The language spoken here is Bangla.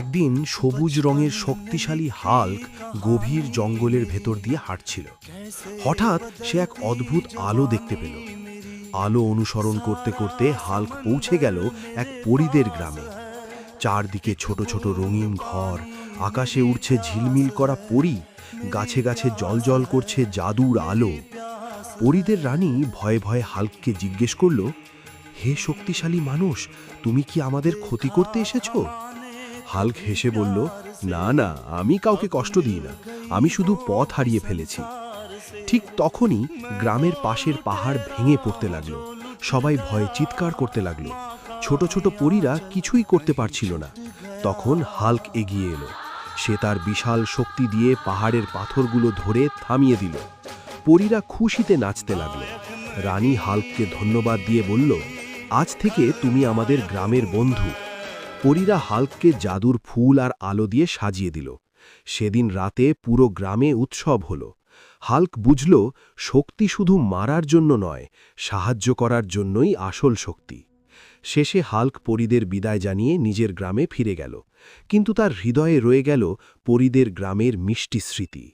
একদিন সবুজ রঙের শক্তিশালী হাল্ক গভীর জঙ্গলের ভেতর দিয়ে হাঁটছিল। হঠাৎ সে এক অদ্ভুত আলো দেখতে পেল। আলো অনুসরণ করতে করতে হাল্ক পৌঁছে গেল এক পরীদের গ্রামে। চারদিকে ছোট ছোট রঙিন ঘর, আকাশে উড়ছে ঝিলমিল করা পরী, গাছে গাছে জ্বলজ্বল করছে জাদুর আলো। পরীদের রানী ভয়ে ভয়ে হাল্ককে জিজ্ঞেস করল, হে শক্তিশালী মানুষ, তুমি কি আমাদের ক্ষতি করতে এসেছো? হাল্ক হেসে বলল, না না, আমি কাউকে কষ্ট দিই না, আমি শুধু পথ হারিয়ে ফেলেছি। ঠিক তখনই গ্রামের পাশের পাহাড় ভেঙে পড়তে লাগলো। সবাই ভয়ে চিৎকার করতে লাগলো। ছোট ছোট পরীরা কিছুই করতে পারছিল না। তখন হাল্ক এগিয়ে এলো। সে তার বিশাল শক্তি দিয়ে পাহাড়ের পাথরগুলো ধরে থামিয়ে দিল। পরীরা খুশিতে নাচতে লাগলো। রানী হাল্ককে ধন্যবাদ দিয়ে বলল, আজ থেকে তুমি আমাদের গ্রামের বন্ধু। পরীরা হাল্ককে জাদুর ফুল আর আলো দিয়ে সাজিয়ে দিল। সেদিন রাতে পুরো গ্রামে উৎসব হলো। হাল্ক বুঝল, শক্তি শুধু মারার জন্য নয়, সাহায্য করার জন্যই আসল শক্তি। শেষে হাল্ক পরীদের বিদায় জানিয়ে নিজের গ্রামে ফিরে গেল, কিন্তু তার হৃদয়ে রয়ে গেল পরীদের গ্রামের মিষ্টি স্মৃতি।